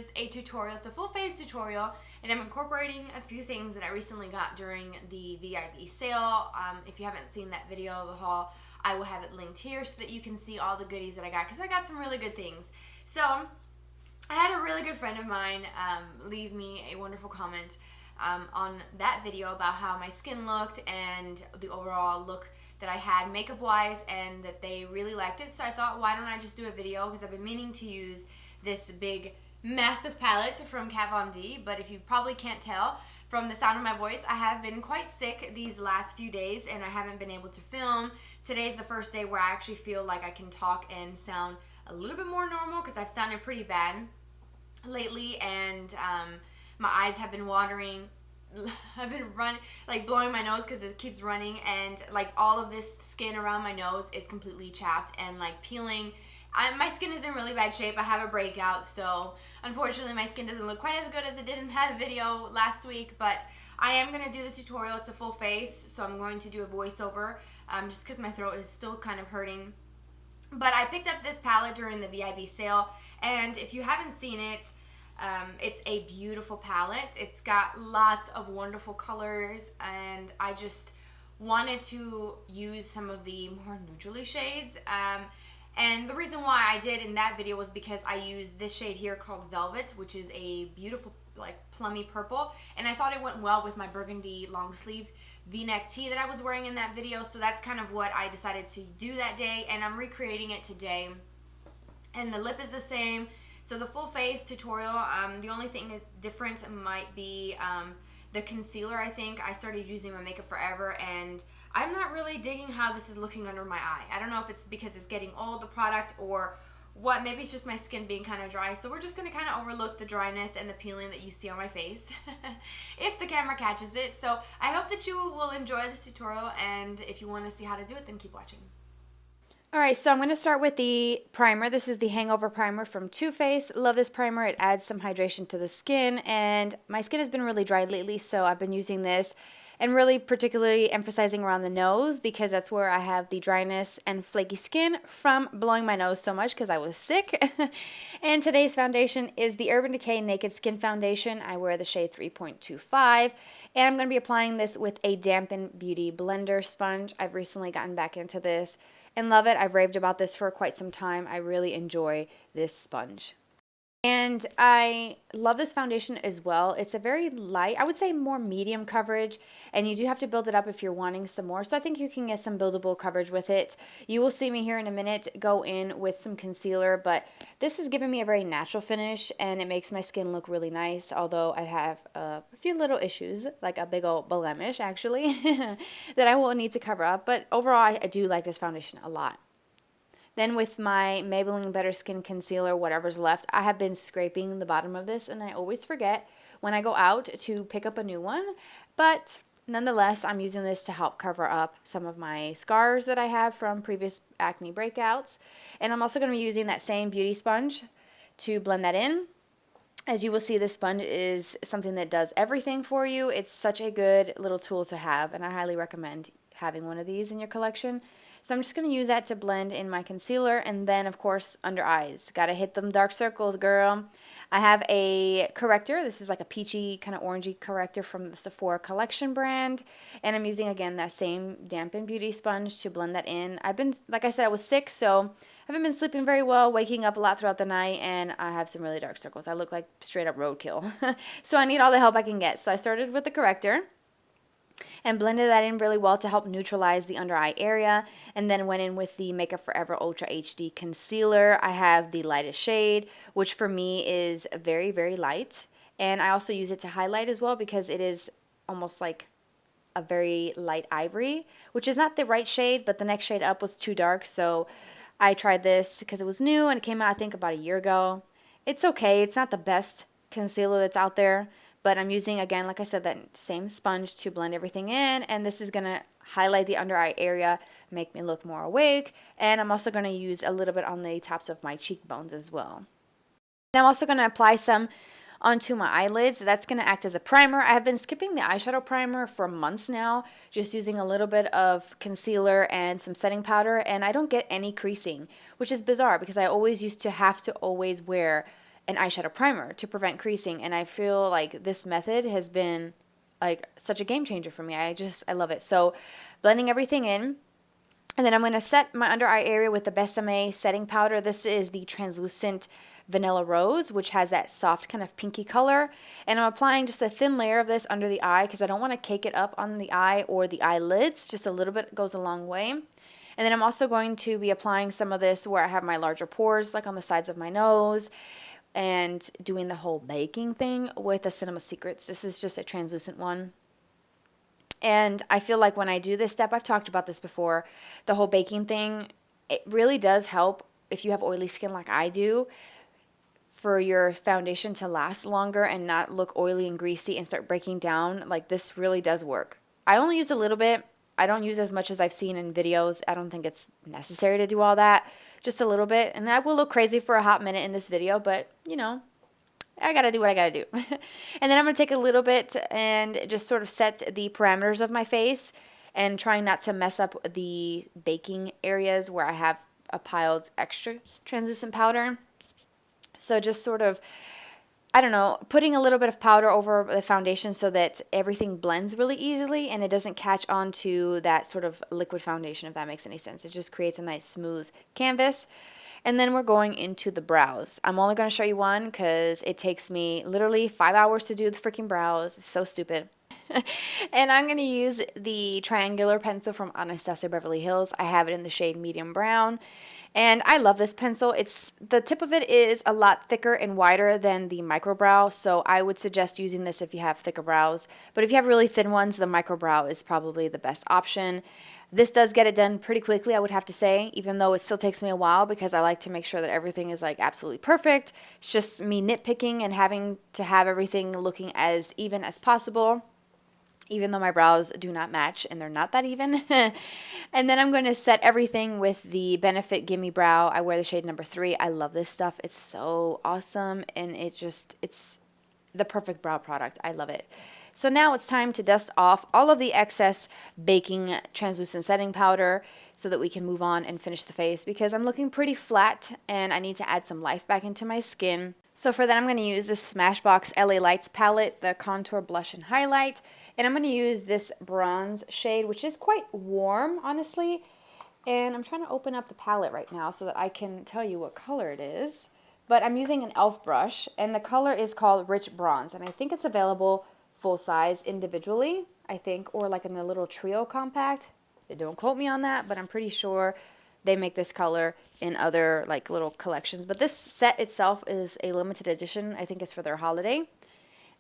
is a tutorial. It's a full face tutorial, and I'm incorporating a few things that I recently got during the VIB sale. If you haven't seen that video of the haul, I will have it linked here so that you can see all the goodies that I got, because I got some really good things. So I had a really good friend of mine leave me a wonderful comment on that video about how my skin looked and the overall look that I had makeup wise, and that they really liked it. So I thought, why don't I just do a video, because I've been meaning to use this big massive palette from Kat Von D, but if you probably can't tell from the sound of my voice, I have been quite sick these last few days and I haven't been able to film. Today's the first day where I actually feel like I can talk and sound a little bit more normal, because I've sounded pretty bad lately, and my eyes have been watering. I've been blowing my nose because it keeps running, and like all of this skin around my nose is completely chapped and like peeling. My skin is in really bad shape. I have a breakout, so unfortunately my skin doesn't look quite as good as it did in that video last week, but I am going to do the tutorial. It's a full face, so I'm going to do a voiceover just because my throat is still kind of hurting. But I picked up this palette during the VIB sale, and if you haven't seen it, it's a beautiful palette. It's got lots of wonderful colors, and I just wanted to use some of the more neutrally shades. And the reason why I did in that video was because I used this shade here called Velvet, which is a beautiful like plummy purple, and I thought it went well with my burgundy long sleeve v-neck tee that I was wearing in that video. So that's kind of what I decided to do that day, and I'm recreating it today. And the lip is the same. So the full face tutorial, the only thing that's different might be the concealer. I think I started using my Makeup Forever, and I'm not really digging how this is looking under my eye. I don't know if it's because it's getting old, the product, or what. Maybe it's just my skin being kind of dry. So we're just going to kind of overlook the dryness and the peeling that you see on my face if the camera catches it. So I hope that you will enjoy this tutorial, and if you want to see how to do it, then keep watching. Alright, so I'm going to start with the primer. This is the Hangover primer from Too Faced. Love this primer. It adds some hydration to the skin, and my skin has been really dry lately, so I've been using this and really particularly emphasizing around the nose, because that's where I have the dryness and flaky skin from blowing my nose so much because I was sick. And today's foundation is the Urban Decay Naked Skin Foundation. I wear the shade 3.25, and I'm going to be applying this with a Dampen Beauty blender sponge. I've recently gotten back into this and love it. I've raved about this for quite some time. I really enjoy this sponge. And I love this foundation as well. It's a very light, I would say more medium coverage, and you do have to build it up if you're wanting some more. So I think you can get some buildable coverage with it. You will see me here in a minute go in with some concealer, but this is giving me a very natural finish, and it makes my skin look really nice, although I have a few little issues, like a big old blemish actually, that I will need to cover up. But overall, I do like this foundation a lot. Then with my Maybelline Better Skin Concealer, whatever's left, I have been scraping the bottom of this, and I always forget when I go out to pick up a new one. But nonetheless, I'm using this to help cover up some of my scars that I have from previous acne breakouts. And I'm also going to be using that same beauty sponge to blend that in. As you will see, this sponge is something that does everything for you. It's such a good little tool to have, and I highly recommend having one of these in your collection. So I'm just going to use that to blend in my concealer, and then of course under eyes. Got to hit them dark circles, girl. I have a corrector. This is like a peachy kind of orangey corrector from the Sephora Collection brand, and I'm using again that same Dampen Beauty sponge to blend that in. I've been, like I said, I was sick, so I haven't been sleeping very well, waking up a lot throughout the night, and I have some really dark circles. I look like straight up roadkill. So I need all the help I can get. So I started with the corrector and blended that in really well to help neutralize the under eye area, and then went in with the Makeup Forever Ultra HD Concealer. I have the lightest shade, which for me is very, very light, and I also use it to highlight as well because it is almost like a very light ivory, which is not the right shade, but the next shade up was too dark, so I tried this because it was new and it came out I think about a year ago. It's okay. It's not the best concealer that's out there, but I'm using, again, like I said, that same sponge to blend everything in, and this is going to highlight the under eye area, make me look more awake, and I'm also going to use a little bit on the tops of my cheekbones as well. And I'm also going to apply some onto my eyelids. That's going to act as a primer. I have been skipping the eyeshadow primer for months now, just using a little bit of concealer and some setting powder, and I don't get any creasing, which is bizarre because I always used to have to always wear an eyeshadow primer to prevent creasing. And I feel like this method has been like such a game changer for me. I love it. So blending everything in. And then I'm going to set my under eye area with the Bésame setting powder. This is the translucent Vanilla Rose, which has that soft kind of pinky color. And I'm applying just a thin layer of this under the eye because I don't want to cake it up on the eye or the eyelids. Just a little bit goes a long way. And then I'm also going to be applying some of this where I have my larger pores, like on the sides of my nose, and doing the whole baking thing with the Cinema Secrets. This is just a translucent one. And I feel like when I do this step, I've talked about this before, the whole baking thing, it really does help if you have oily skin like I do, for your foundation to last longer and not look oily and greasy and start breaking down. Like, this really does work. I only used a little bit. I don't use as much as I've seen in videos. I don't think it's necessary to do all that. Just a little bit. And I will look crazy for a hot minute in this video, but, you know, I gotta do what I gotta do. And then I'm gonna take a little bit and just sort of set the parameters of my face and trying not to mess up the baking areas where I have a piled extra translucent powder. So just sort of, I don't know, putting a little bit of powder over the foundation so that everything blends really easily and it doesn't catch onto that sort of liquid foundation, if that makes any sense. It just creates a nice smooth canvas. And then we're going into the brows. I'm only going to show you one because it takes me literally 5 hours to do the freaking brows. It's so stupid. And I'm going to use the triangular pencil from Anastasia Beverly Hills. I have it in the shade medium brown. And I love this pencil. The tip of it is a lot thicker and wider than the micro brow. So I would suggest using this if you have thicker brows. But if you have really thin ones, the micro brow is probably the best option. This does get it done pretty quickly, I would have to say, even though it still takes me a while because I like to make sure that everything is like absolutely perfect. It's just me nitpicking and having to have everything looking as even as possible, even though my brows do not match and they're not that even. And then I'm going to set everything with the Benefit Gimme Brow. I wear the shade number 3. I love this stuff. It's so awesome, and it's the perfect brow product. I love it. So now it's time to dust off all of the excess baking translucent setting powder so that we can move on and finish the face because I'm looking pretty flat and I need to add some life back into my skin. So for that, I'm going to use this Smashbox L.A. Lights palette, the contour, blush, and highlight. And I'm going to use this bronze shade, which is quite warm, honestly. And I'm trying to open up the palette right now so that I can tell you what color it is. But I'm using an e.l.f. brush, and the color is called Rich Bronze. And I think it's available full size individually, I think, or like in a little trio compact. Don't quote me on that, but I'm pretty sure they make this color in other like little collections. But this set itself is a limited edition. I think it's for their holiday.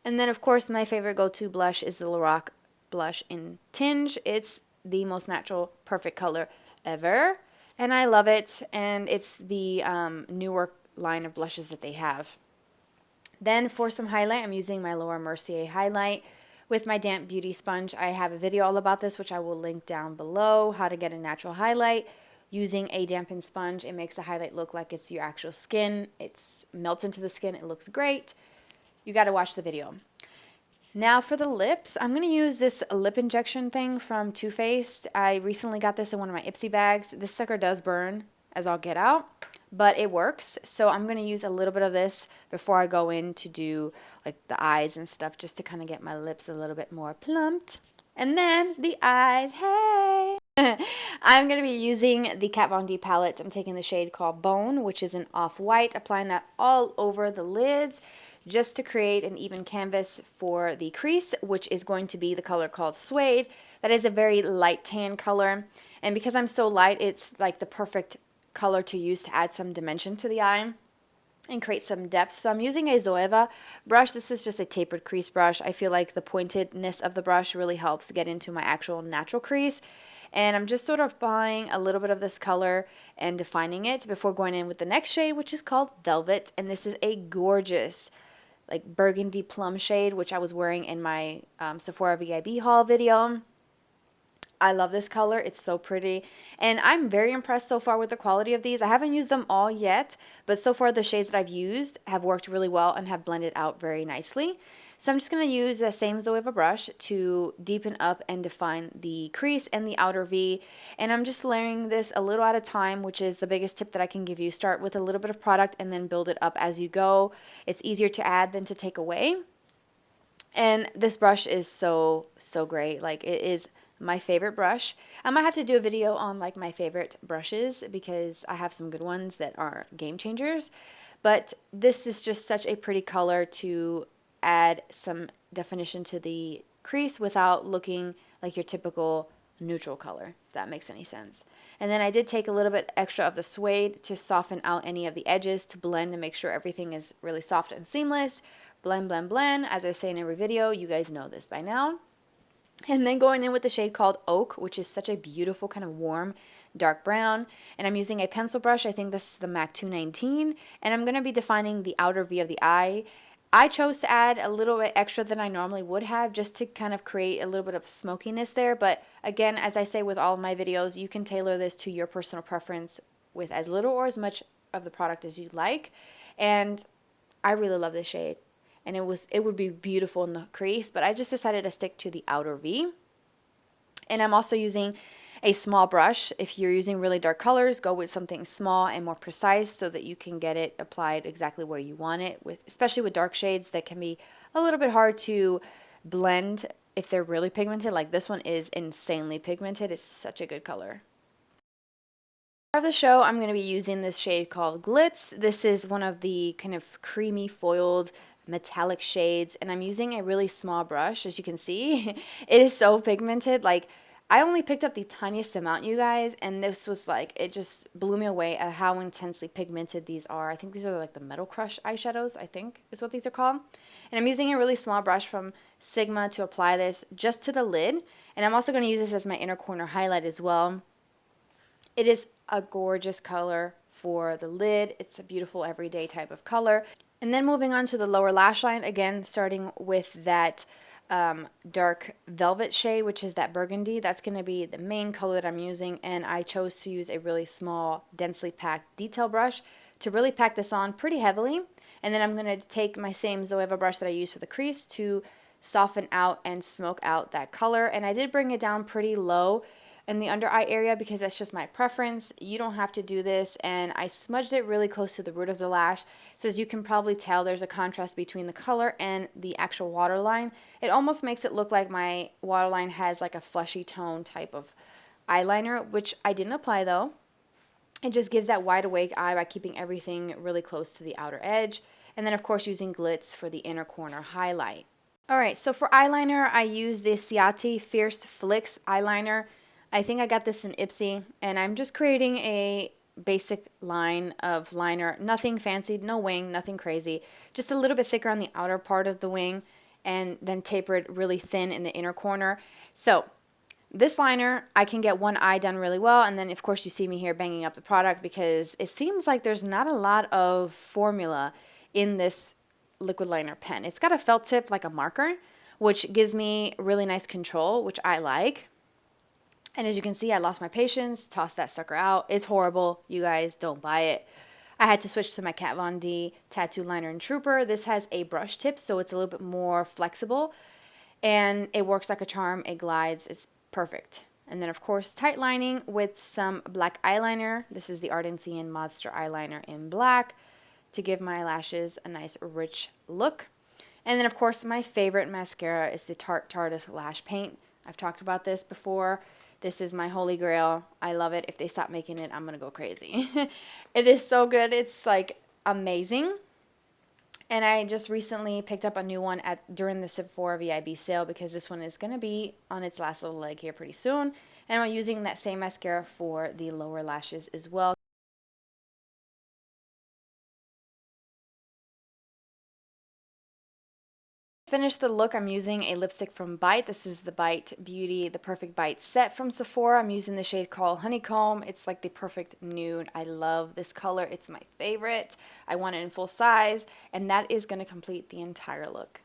And then, of course, my favorite go-to blush is the LORAC blush in Tinge. It's the most natural, perfect color ever, and I love it. And it's the newer line of blushes that they have. Then for some highlight, I'm using my Laura Mercier highlight with my damp beauty sponge. I have a video all about this, which I will link down below, how to get a natural highlight using a dampened sponge. It makes the highlight look like it's your actual skin. It melts into the skin. It looks great. You got to watch the video. Now for the lips, I'm going to use this lip injection thing from Too Faced. I recently got this in one of my Ipsy bags. This sucker does burn as all get out, but it works. So I'm going to use a little bit of this before I go in to do like the eyes and stuff, just to kind of get my lips a little bit more plumped. And then the eyes, hey! I'm going to be using the Kat Von D palette. I'm taking the shade called Bone, which is an off-white, applying that all over the lids just to create an even canvas for the crease, which is going to be the color called Suede. That is a very light tan color, and because I'm so light, it's like the perfect color to use to add some dimension to the eye and create some depth. So I'm using a Zoeva brush. This is just a tapered crease brush. I feel like the pointedness of the brush really helps get into my actual natural crease. And I'm just sort of applying a little bit of this color and defining it before going in with the next shade, which is called Velvet. And this is a gorgeous like burgundy plum shade, which I was wearing in my Sephora VIB haul video. I love this color. It's so pretty. And I'm very impressed so far with the quality of these. I haven't used them all yet, but so far the shades that I've used have worked really well and have blended out very nicely. So I'm just going to use the same Zoeva brush to deepen up and define the crease and the outer V. And I'm just layering this a little at a time, which is the biggest tip that I can give you. Start with a little bit of product and then build it up as you go. It's easier to add than to take away. And this brush is so great. Like, it is my favorite brush. I might have to do a video on like my favorite brushes because I have some good ones that are game changers. But this is just such a pretty color to add some definition to the crease without looking like your typical neutral color, if that makes any sense. And then I did take a little bit extra of the suede to soften out any of the edges, to blend and make sure everything is really soft and seamless. Blend, blend, blend. As I say in every video, you guys know this by now. And then going in with the shade called Oak, which is such a beautiful kind of warm dark brown. And I'm using a pencil brush. I think this is the MAC 219. And I'm going to be defining the outer V of the eye. I chose to add a little bit extra than I normally would have, just to kind of create a little bit of smokiness there. But again, as I say with all of my videos, you can tailor this to your personal preference with as little or as much of the product as you like. And I really love this shade. And it would be beautiful in the crease, but I just decided to stick to the outer V. And I'm also using a small brush. If you're using really dark colors, go with something small and more precise so that you can get it applied exactly where you want it, especially with dark shades that can be a little bit hard to blend if they're really pigmented. Like this one is insanely pigmented. It's such a good color. For the show, I'm going to be using this shade called Glitz. This is one of the kind of creamy foiled metallic shades, and I'm using a really small brush. As you can see, it is so pigmented. Like, I only picked up the tiniest amount, you guys, and this was like, it just blew me away at how intensely pigmented these are. I think these are like the Metal Crush eyeshadows, I think is what these are called. And I'm using a really small brush from Sigma to apply this just to the lid, and I'm also going to use this as my inner corner highlight as well. It is a gorgeous color for the lid. It's a beautiful everyday type of color. And then moving on to the lower lash line, again, starting with that dark velvet shade, which is that burgundy. That's going to be the main color that I'm using, and I chose to use a really small, densely packed detail brush to really pack this on pretty heavily. And then I'm going to take my same Zoeva brush that I used for the crease to soften out and smoke out that color. And I did bring it down pretty low in the under eye area because that's just my preference. You don't have to do this, and I smudged it really close to the root of the lash. So as you can probably tell, there's a contrast between the color and the actual waterline. It almost makes it look like my waterline has like a fleshy tone type of eyeliner, which I didn't apply though. It just gives that wide awake eye by keeping everything really close to the outer edge. And then of course using Glitz for the inner corner highlight. Alright, so for eyeliner, I use the Ciati Fierce Flicks eyeliner. I think I got this in Ipsy, and I'm just creating a basic line of liner. Nothing fancy, no wing, nothing crazy. Just a little bit thicker on the outer part of the wing, and then taper it really thin in the inner corner. So this liner, I can get one eye done really well, and then of course you see me here banging up the product because it seems like there's not a lot of formula in this liquid liner pen. It's got a felt tip like a marker, which gives me really nice control, which I like. And as you can see, I lost my patience, tossed that sucker out. It's horrible. You guys, don't buy it. I had to switch to my Kat Von D Tattoo Liner in Trooper. This has a brush tip, so it's a little bit more flexible. And it works like a charm. It glides. It's perfect. And then, of course, tight lining with some black eyeliner. This is the Ardency and Modster eyeliner in black to give my lashes a nice, rich look. And then, of course, my favorite mascara is the Tarte Tartiest Lash Paint. I've talked about this before. This is my holy grail. I love it. If they stop making it, I'm going to go crazy. It is so good. It's like amazing. And I just recently picked up a new one during the Sephora VIB sale because this one is going to be on its last little leg here pretty soon. And I'm using that same mascara for the lower lashes as well. Finish the look, I'm using a lipstick from Bite. This is the Bite Beauty, the Perfect Bite set from Sephora. I'm using the shade called Honeycomb. It's like the perfect nude. I love this color. It's my favorite. I want it in full size, and that is going to complete the entire look.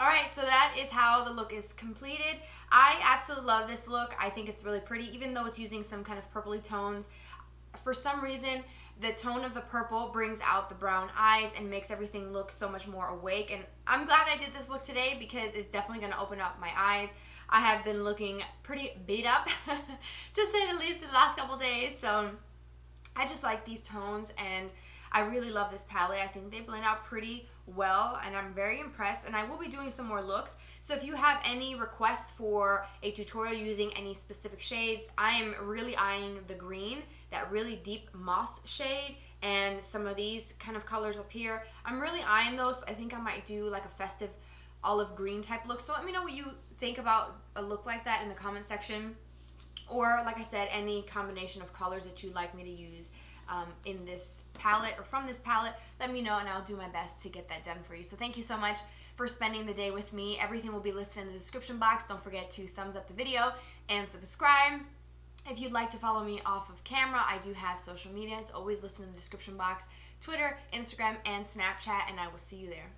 Alright, so that is how the look is completed. I absolutely love this look. I think it's really pretty, even though it's using some kind of purpley tones. For some reason, the tone of the purple brings out the brown eyes and makes everything look so much more awake. And I'm glad I did this look today because it's definitely going to open up my eyes. I have been looking pretty beat up, to say the least, in the last couple days. So I just like these tones, and I really love this palette. I think they blend out pretty well, and I'm very impressed. And I will be doing some more looks. So if you have any requests for a tutorial using any specific shades, I am really eyeing the green, that really deep moss shade, and some of these kind of colors up here. I'm really eyeing those. So I think I might do like a festive olive green type look. So let me know what you think about a look like that in the comment section, or like I said, any combination of colors that you'd like me to use in this palette or from this palette. Let me know and I'll do my best to get that done for you. So thank you so much for spending the day with me. Everything will be listed in the description box. Don't forget to thumbs up the video and subscribe. If you'd like to follow me off of camera, I do have social media. It's always listed in the description box: Twitter, Instagram, and Snapchat, and I will see you there.